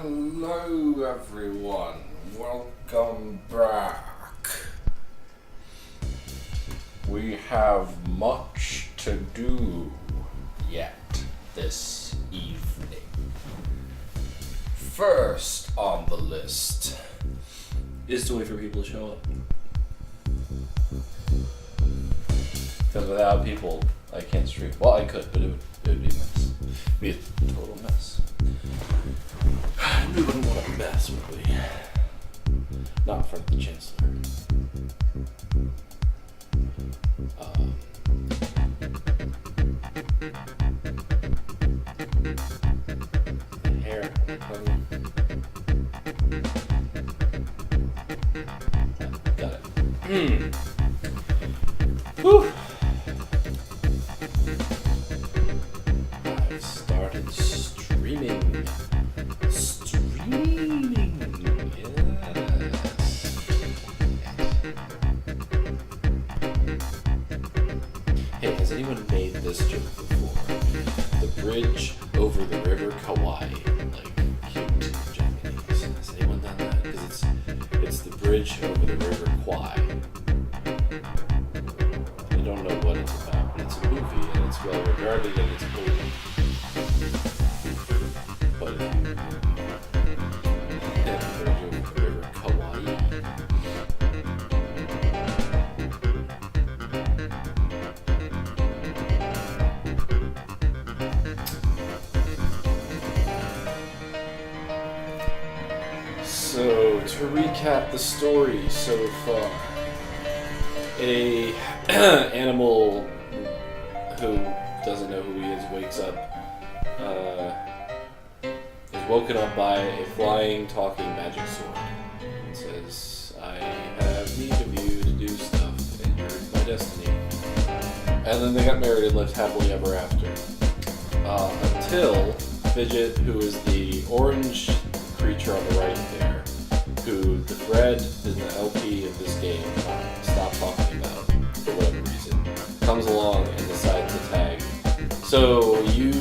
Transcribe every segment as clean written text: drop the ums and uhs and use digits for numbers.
Hello everyone, welcome back. We have much to do yet this evening. First on the list is to wait for people to show up. Because without people, I can't stream. Well, I could, but it would be a mess. It'd be a total mess. We wouldn't want a mess, would we? Not in front of the Chancellor. Hair. Got it. Whew. I've started streaming. Yes. Hey, has anyone made this joke before? The bridge over the river Kauai, like cute Japanese. Has anyone done that? Because it's the bridge over the river Kwai. I don't know what it's about, but it's a movie and it's well regarded and it's cool. But so, to recap the story so far, a animal who doesn't know who he is wakes up, is woken up by a flying, talking magic sword. It says, I have need of you to do stuff, and you're my destiny. And then they got married and lived happily ever after. Until Fidget, who is the orange creature on the right there, who the thread in the LP of this game stopped talking about for whatever reason, comes along and decides to tag. So you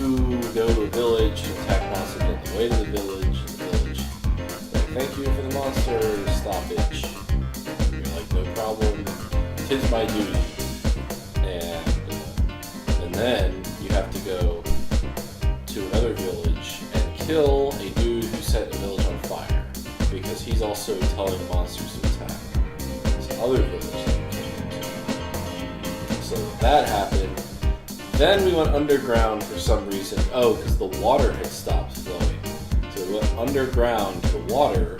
go to a village and attack monsters on the way to the village, like, thank you for the monster stoppage. You're like, no problem, 'tis my duty. And then you have to go to another village and kill a dude who set a village on fire, because he's also telling the monsters to attack this other village. So that happened. Then we went underground for some reason. Oh, because the water had stopped flowing. So we went underground to the water,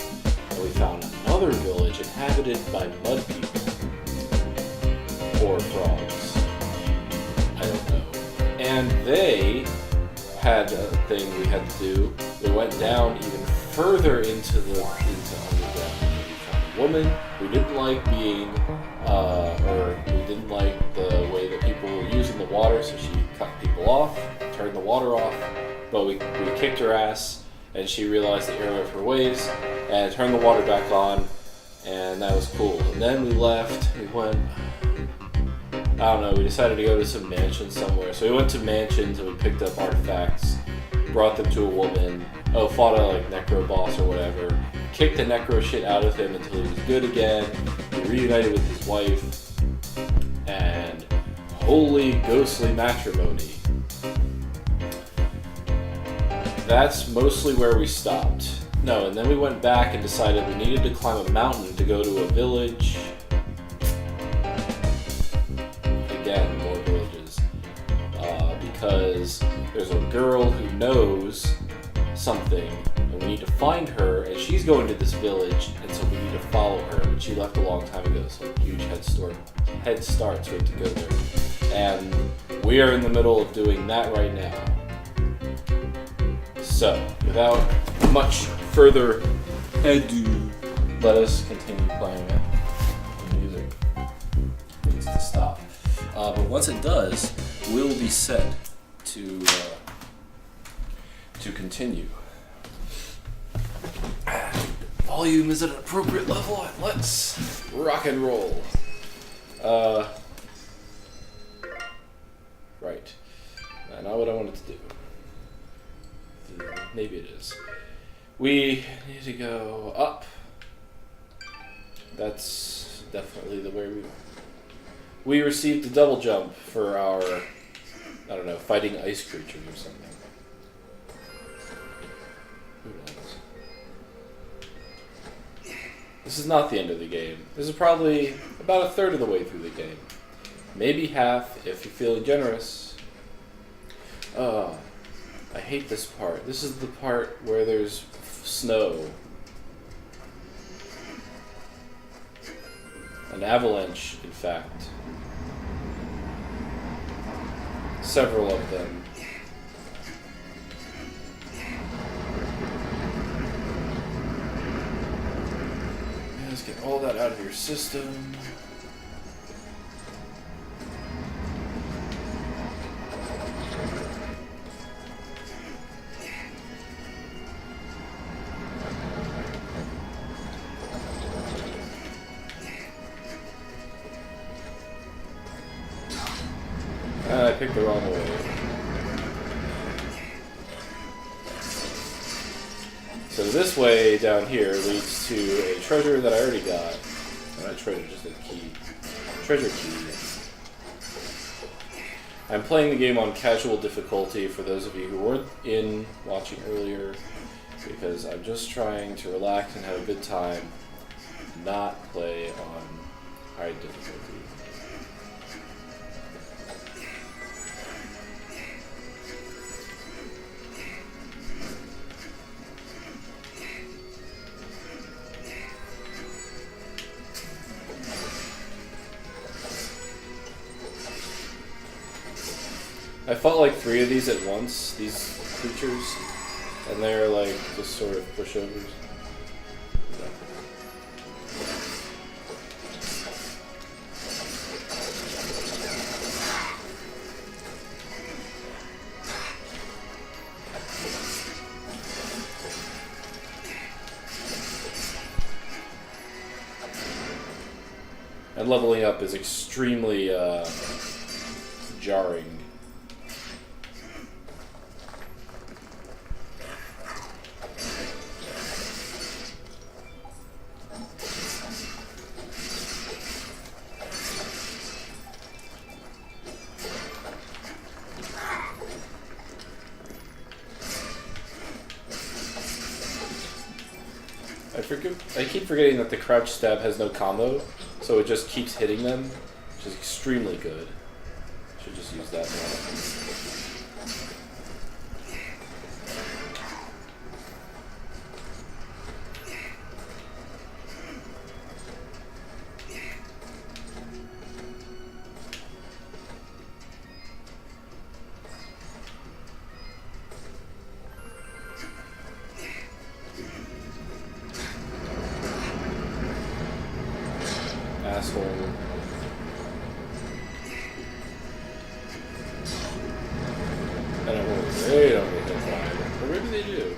and we found another village inhabited by mud people. Or frogs. I don't know. And they had a thing we had to do. We went down even further into underground. We found a woman who didn't like being, or who didn't like the way that people were using the water, so she cut people off, turned the water off, but we kicked her ass, and she realized the error of her ways, and turned the water back on, and that was cool. And then we left, we went, I don't know, we decided to go to some mansion somewhere, so we went to mansions and we picked up artifacts, brought them to a woman, fought a necro boss or whatever, kicked the necro shit out of him until he was good again, he reunited with his wife, and holy ghostly matrimony. That's mostly where we stopped. No, and then we went back and decided we needed to climb a mountain to go to a village. Again, more villages. Because there's a girl who knows something, and we need to find her, and she's going to this village, and so we need to follow her, and she left a long time ago, so huge head start so we have to go there. And we are in the middle of doing that right now. So, without much further ado, let us continue playing it. The music needs to stop. But once it does, we'll be set to continue. Volume is at an appropriate level, and let's rock and roll. Right. Not what I wanted to do. Maybe it is. We need to go up. That's definitely the way we received a double jump for our, I don't know, fighting ice creatures or something. Who knows? This is not the end of the game. This is probably about a third of the way through the game. Maybe half if you're feeling generous. I hate this part. This is the part where there's snow. An avalanche, in fact. Several of them. Let's get all that out of your system. I picked the wrong way. So this way down here leads to a treasure that I already got. Not a treasure, just a key. Treasure key. I'm playing the game on casual difficulty for those of you who weren't watching earlier, because I'm just trying to relax and have a good time, not play on high difficulty. I fought like 3 of these at once, these creatures, and they're like just sort of pushovers. And leveling up is extremely jarring. I keep forgetting that the crouch stab has no combo, so it just keeps hitting them, which is extremely good. Should just use that more. Asshole. I don't know. They don't get that fly. Or maybe they do.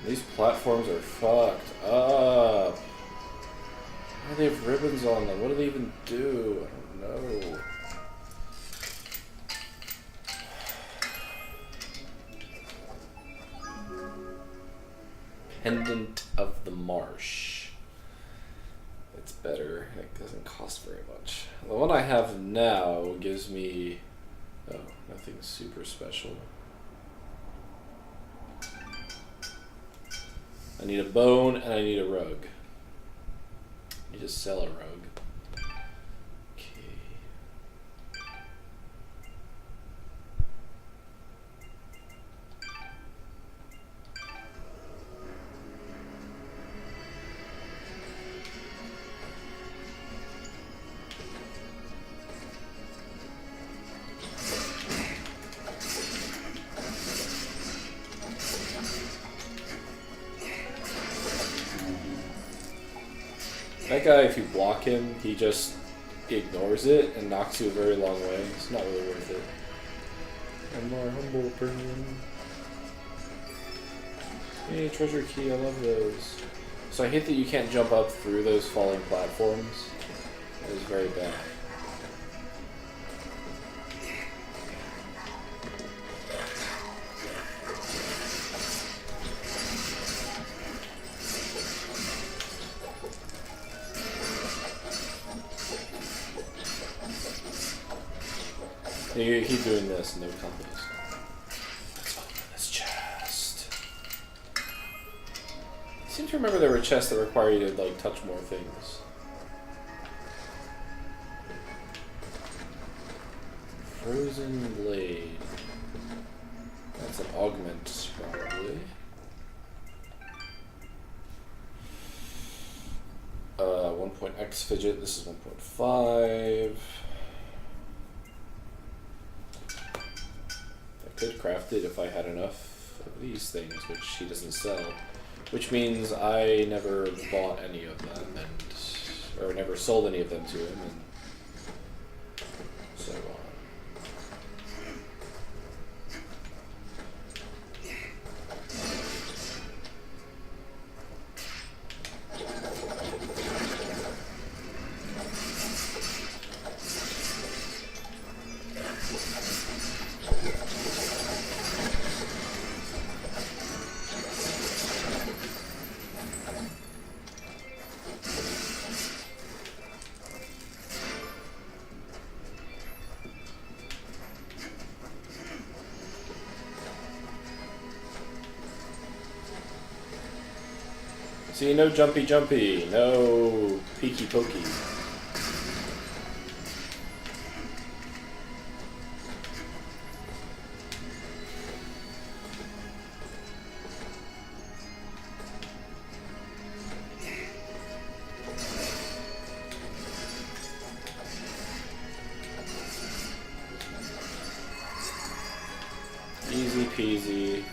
These platforms are fucked up. Why do they have ribbons on them? What do they even do? I don't know. Pendant of the Marsh. It's better. It doesn't cost very much. The one I have now gives me... Oh, nothing super special. I need a bone and I need a rug. I need to sell a rug. That guy, if you block him, he just ignores it and knocks you a very long way. It's not really worth it. A more humble person. Hey, treasure key, I love those. So I hate that you can't jump up through those falling platforms. It was very bad. You keep doing this and no companies. Let's open this chest. I seem to remember there were chests that require you to like touch more things. Frozen blade. That's an augment, probably. 1.x fidget. This is 1.5. I could craft it if I had enough of these things, which he doesn't sell. Which means I never bought any of them, or never sold any of them to him, and so on. See, no jumpy jumpy, no peeky pokey. Easy peasy.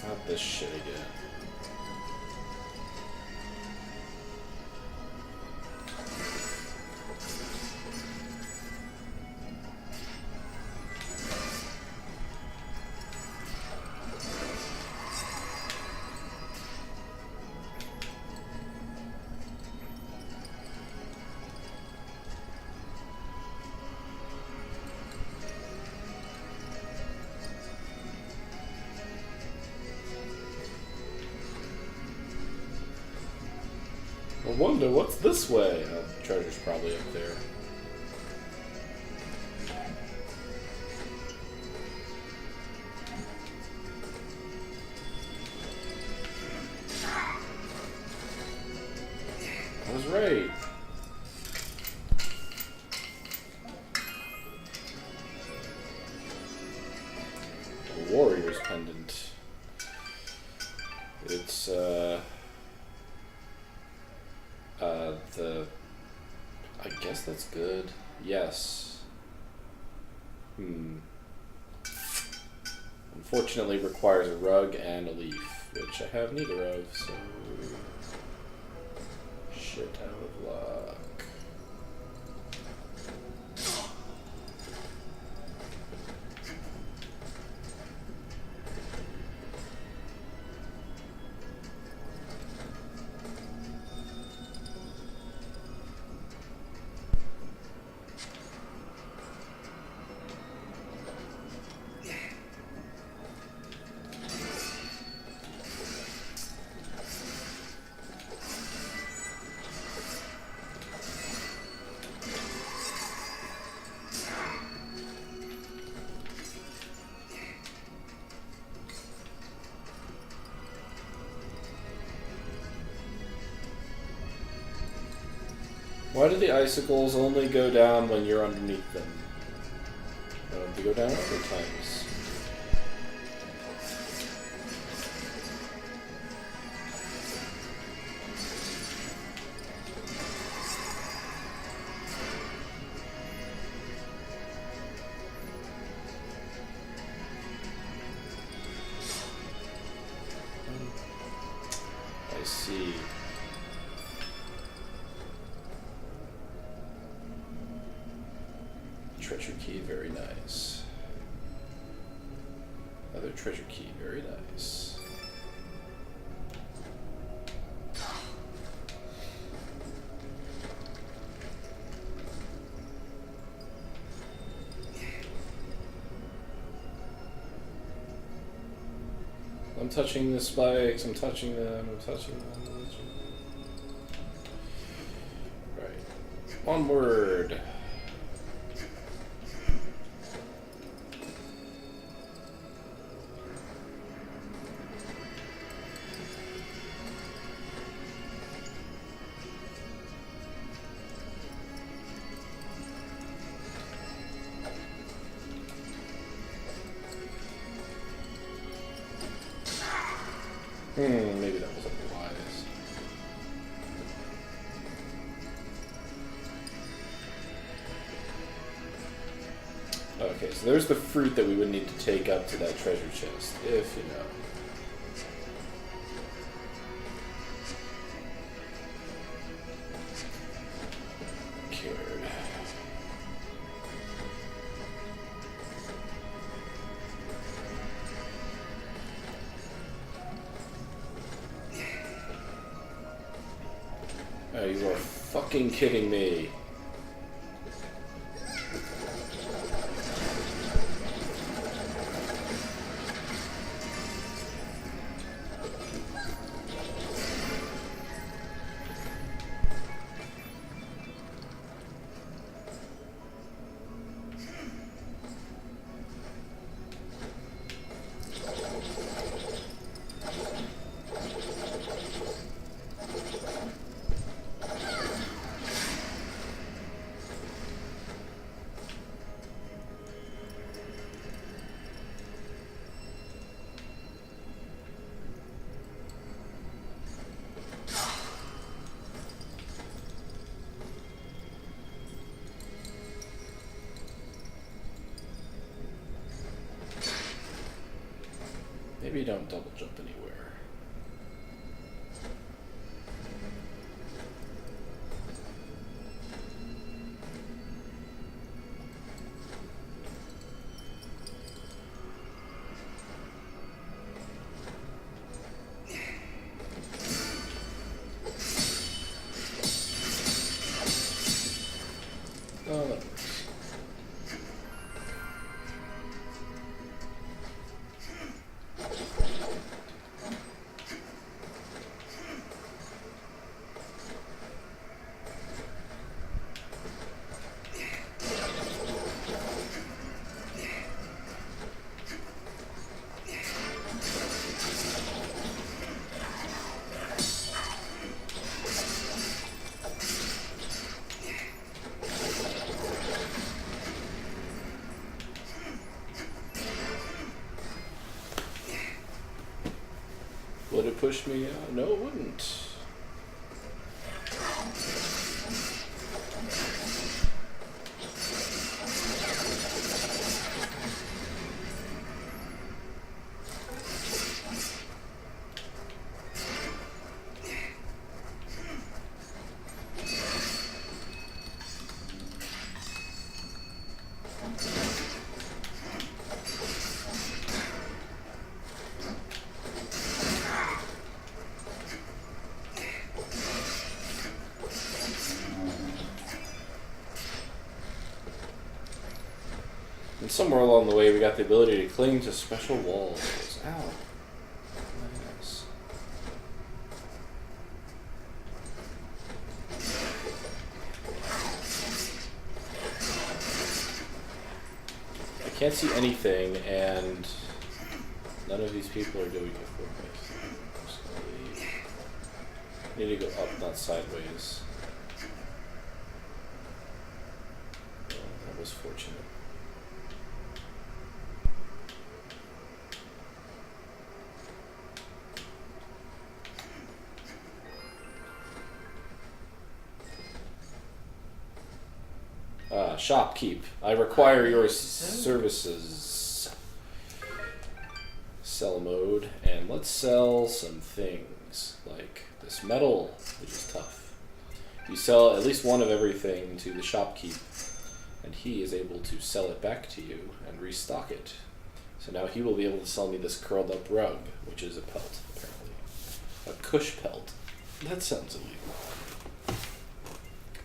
Not this shit again. I wonder what's this way. Oh, the treasure's probably up there. I was right. A warrior's pendant. It's I guess that's good. Yes. Unfortunately requires a rug and a leaf, which I have neither of, so shit out of luck. Why do the icicles only go down when you're underneath them? They go down other times. I see. Treasure key, very nice. Another treasure key, very nice. I'm touching the spikes. I'm touching them. I'm touching them. Right. Onward. Maybe that wasn't wise. Okay, so there's the fruit that we would need to take up to that treasure chest, if you know. Cured. Oh, you are fucking kidding me. Maybe don't double jump anywhere. Oh, that works. Would it push me out? No, it wouldn't. And somewhere along the way, we got the ability to cling to special walls. Ow. Nice. I can't see anything, and none of these people are doing it for me. Just gonna leave. I need to go up, not sideways. Well, that was fortunate. Shopkeep. I require your services. Sell mode. And let's sell some things. Like this metal, which is tough. You sell at least one of everything to the shopkeep, and he is able to sell it back to you and restock it. So now he will be able to sell me this curled up rug, which is a pelt, apparently. A cush pelt. That sounds illegal.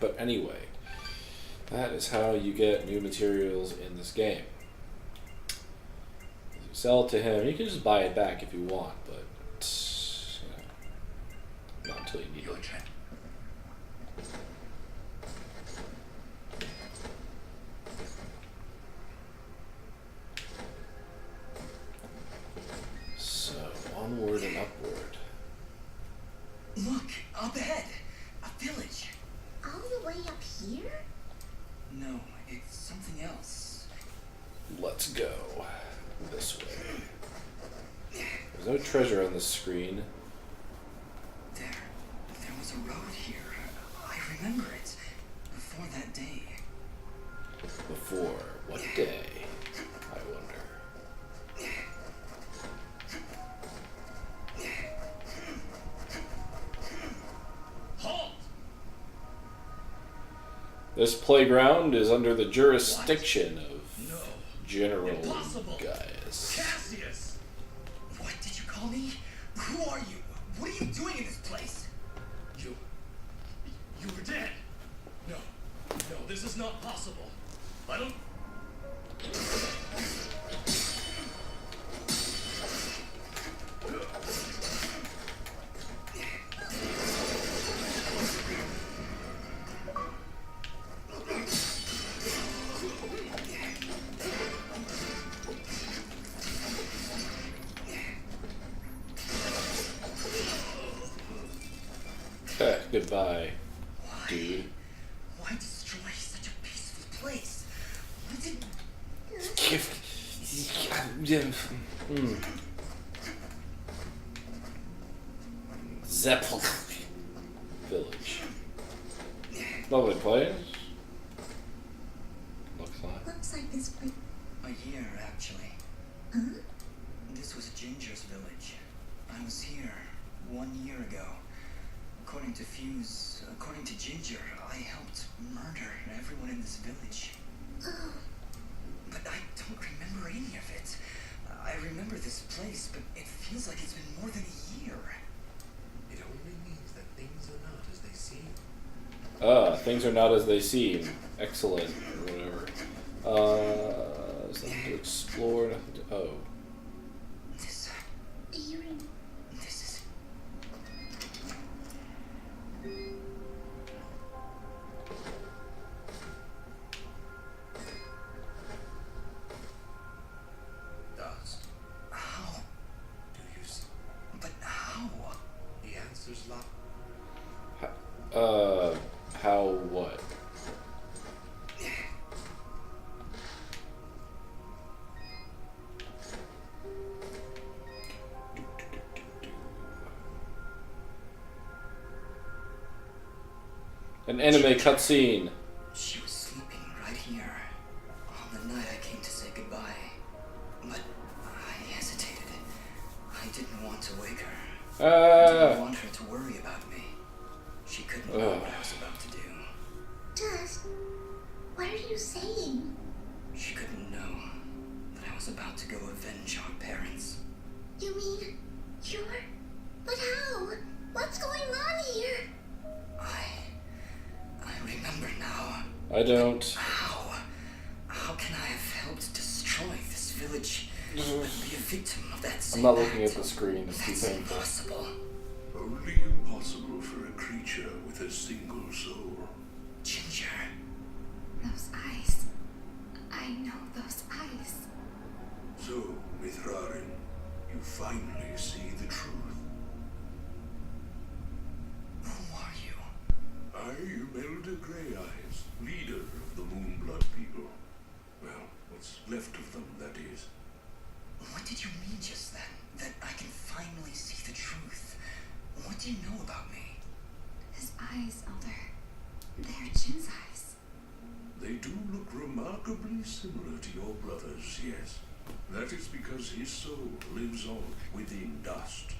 But anyway. That is how you get new materials in this game. Sell it to him. You can just buy it back if you want, but not until you need it. So, onward and upward. Look, up ahead. A village. All the way up here? No, it's something else. Let's go this way. There's no treasure on the screen. There was a road here. I remember it. Before that day. Before what day? I wonder. Halt! This playground is under the jurisdiction of General Impossible. Gaius. Cassius! What did you call me? Who are you? What are you doing in this place? You were dead. No, this is not possible. I don't... Goodbye, dude. Why destroy such a peaceful place? What did... Zeppel Village. Lovely place. Looks like this place. A year, actually. Huh? This was Ginger's village. I was here 1 year ago. According to Ginger, I helped murder everyone in this village. Oh, But I don't remember any of it. I remember this place, but it feels like it's been more than a year. It only means that things are not as they seem. Things are not as they seem. Excellent, or whatever. There's nothing to explore, nothing to... Oh. This is... Dust. How? Do you see? But how? The answer's locked. How what? An anime cutscene. She was sleeping right here on the night I came to say goodbye. But I hesitated. I didn't want to wake her. I didn't want her to worry about me. She couldn't know what I was about to do. Dust, what are you saying? She couldn't know that I was about to go avenge our parents. You mean you're... But how? What's going on here? I remember now. I don't. How can I have helped destroy this village and be a victim of that I'm same not looking act? at the screen. It's too That's painful. impossible. Only impossible for a creature with a single soul. Ginger. Those eyes. I know those eyes. So, Mithrarin, you finally see the truth. Who are you? I am Elder Grey Eyes, leader of the Moonblood people. Well, what's left of them, that is. What did you mean just then? That I can finally see the truth? What do you know about me? His eyes, Elder. They're Jin's eyes. They do look remarkably similar to your brother's, yes. That is because his soul lives on within dust.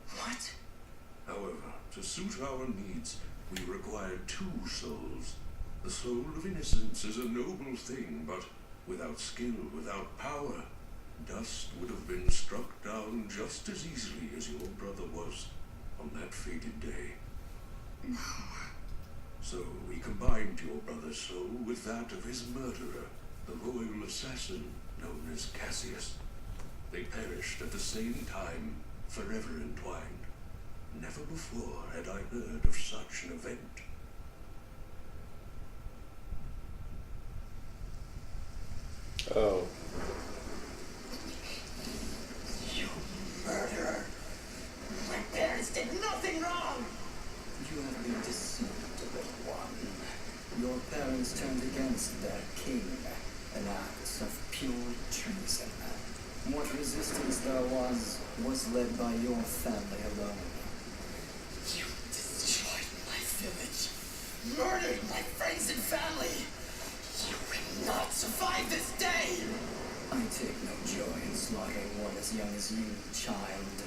What? However, to suit our needs, we require two souls. The soul of innocence is a noble thing, but without skill, without power, dust would have been struck down just as easily as your brother was on that fated day. No. So we combined your brother's soul with that of his murderer, the royal assassin known as Cassius. They perished at the same time, forever entwined. Never before had I heard of such an event. Oh. You murderer! My parents did nothing wrong! You have been deceived, little one. Your parents turned against their king, an act of pure treason. What resistance there was led by your family alone. You destroyed my village, murdered my friends and family. You will not survive this day! I take no joy in slaughtering one as young as you, child.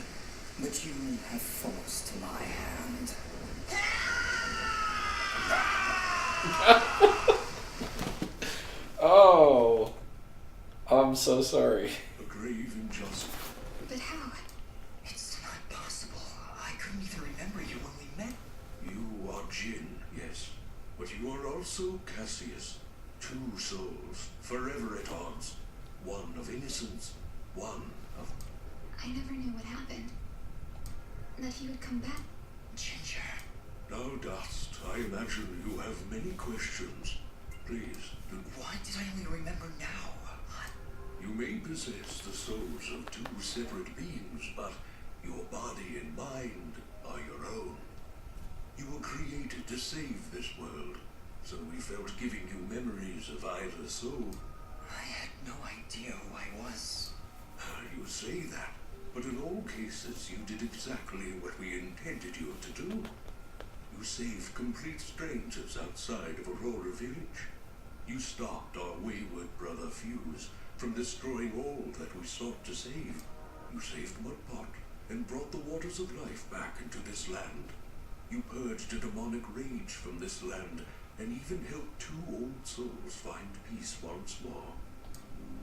But you have forced my hand. Oh. I'm so sorry. A grave injustice. But how? It's not possible. I couldn't even remember you when we met. You are Jin, yes. But you are also Cassius. 2 souls, forever at odds. One of innocence, one of... I never knew what happened. That he would come back. Ginger. Now, Dust, I imagine you have many questions. Please, do... Why did I only remember now? You may possess the souls of 2 separate beings, but your body and mind are your own. You were created to save this world, so we felt giving you memories of either soul. I had no idea who I was. You say that, but in all cases you did exactly what we intended you to do. You saved complete strangers outside of Aurora Village. You stopped our wayward brother Fuse from destroying all that we sought to save. You saved Mudpot and brought the waters of life back into this land. You purged a demonic rage from this land and even helped 2 old souls find peace once more.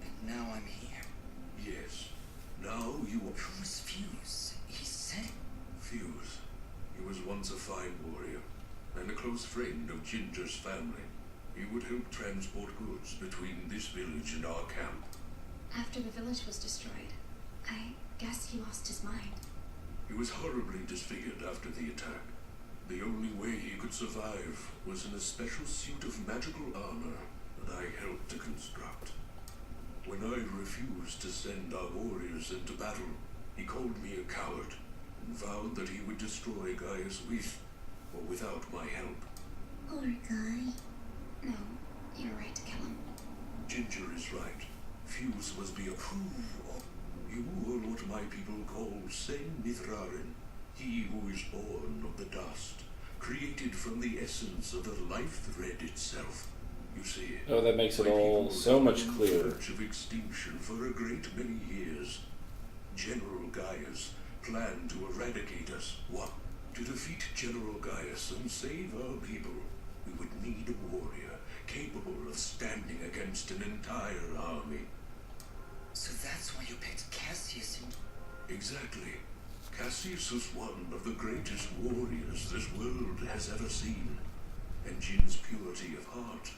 And now I'm here. Yes, now you are... Who was Fuse? He said... Fuse. He was once a fine warrior and a close friend of Ginger's family. He would help transport goods between this village and our camp. After the village was destroyed, I guess he lost his mind. He was horribly disfigured after the attack. The only way he could survive was in a special suit of magical armor that I helped to construct. When I refused to send our warriors into battle, he called me a coward and vowed that he would destroy Gaius with or without my help. Poor guy. No, you're right to kill him. Ginger is right. Fuse was be a fool. You are what my people call Sen Mithrarin, he who is born of the dust, created from the essence of the life thread itself. You see, Oh, that makes it my all people so have much been on the clearer. verge of extinction for a great many years. General Gaius planned to eradicate us. What? To defeat General Gaius and save our people, we would need a warrior capable of standing against an entire army. So that's why you picked Cassius and... Exactly. Cassius was one of the greatest warriors this world has ever seen, and Jin's purity of heart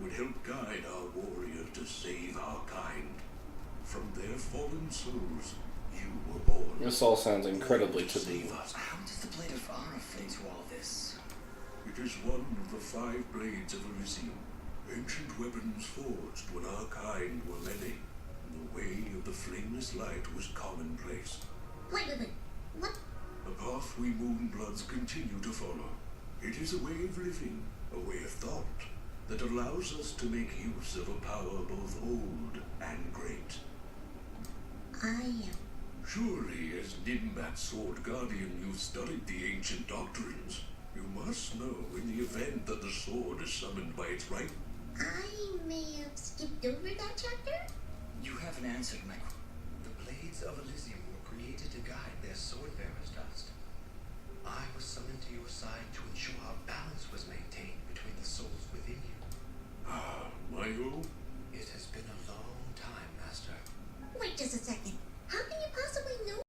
would help guide our warrior to save our kind. From their fallen souls, you were born. This all sounds incredibly to taboo. save us. How does the Blade of Ara fit into all this? It is one of the 5 blades of Elysian, ancient weapons forged when our kind were many, and the way of the flameless light was commonplace. Wait. What? A path we Moonbloods continue to follow. It is a way of living, a way of thought, that allows us to make use of a power both old and great. Surely, as Nimbat's Sword Guardian, you've studied the ancient doctrines. You must know, in the event that the sword is summoned by its right... I may have skipped over that chapter? You haven't answered my... The Blades of Elysium